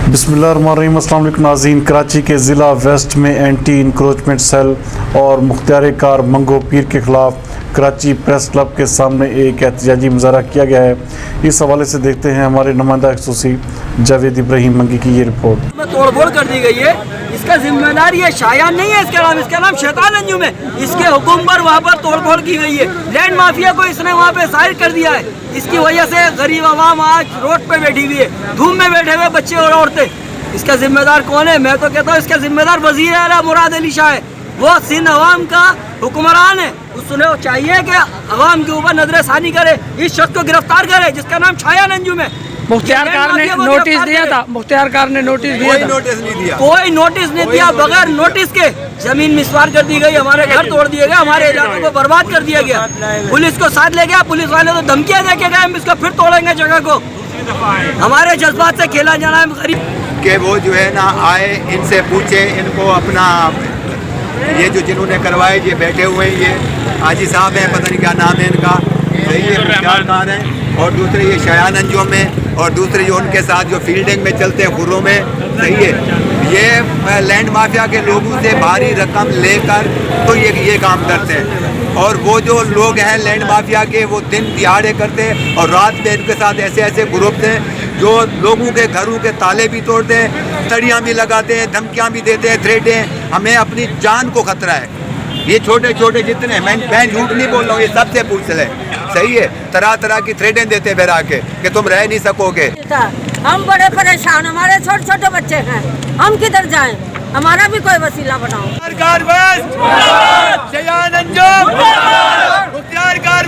बिस्मिल्लाहिर्रहमानिर्रहीम। अस्सलाम वालेकुम नाज़रीन। कराची के ज़िला वेस्ट में एंटी इंक्रोचमेंट सेल और मुख्तियार कार मंगो पीर के ख़िलाफ़ कराची प्रेस क्लब के सामने एक एहतजाजी मुज़ाहरा किया गया है। इस हवाले से देखते हैं हमारे नुमाइंदा खसूसी जावेद इब्राहिम मंगी की ये रिपोर्ट। तोड़फोड़ कर दी गई है, इसका जिम्मेदार ये शायान नहीं है, इसका नाम शैतान अंजुम है। इसके हुक्म पर वहाँ पर तोड़फोड़ की गई है। लैंड माफिया को इसने वहाँ पे साइर कर दिया है। इसकी वजह से गरीब आवाम आज रोड पे बैठी हुई है, धूम में बैठे हुए बच्चे और औरतें। इसका जिम्मेदार कौन है? मैं तो कहता हूँ इसका जिम्मेदार वजीर आला मुराद अली शाह है। वो सिंध अवाम का हुक्मरान है। उसने चाहिए कि अवाम के ऊपर नजरसानी करे, इस शख्स को गिरफ्तार करे जिसका नाम शायान अंजुम है। मुख्तियार कार ने नोटिस दिया था, मुख्तियार कार ने नोटिस दिया था, कोई नोटिस नहीं दिया। बगैर नोटिस के जमीन मिसवार कर दी गई, हमारे घर तोड़ दिए गए, हमारे इलाके को बर्बाद कर दिया गया। पुलिस को साथ ले गया, पुलिस वाले तो धमकियां दे के गए हम इसको फिर तोड़ेंगे जगह को। हमारे जज्बात से खेला जाना है गरीब के। वो जो है ना आए, इनसे पूछे, इनको अपना ये जो जिन्होंने करवाए ये बैठे हुए हैं, ये हाजी साहब हैं, पता नहीं क्या नाम है इनका, ये मुख्तियार कार हैं, और दूसरे ये शायान अंजुम में, और दूसरे जो उनके साथ जो फील्डिंग में चलते हैं खुरों में, सही है। ये लैंड माफिया के लोगों से भारी रकम लेकर तो ये काम करते हैं। और वो जो लोग हैं लैंड माफिया के, वो दिन दिहाड़े करते हैं और रात में इनके साथ ऐसे ऐसे ग्रुप हैं जो लोगों के घरों के ताले भी तोड़ते हैं, तड़ियाँ भी लगाते हैं, धमकियाँ भी देते हैं, थ्रेटें। हमें अपनी जान को खतरा है। ये छोटे छोटे जितने, मैं झूठ नहीं बोल रहा हूँ, ये सबसे पूछ लें, सही है। तरह तरह की थ्रेटें देते हैं बेरा के कि तुम रह नहीं सकोगे। हम बड़े परेशान, हमारे छोटे छोटे बच्चे हैं, हम किधर जाएं? हमारा भी कोई वसीला बनाओ। शायान अंजुम, मुख्तियार कार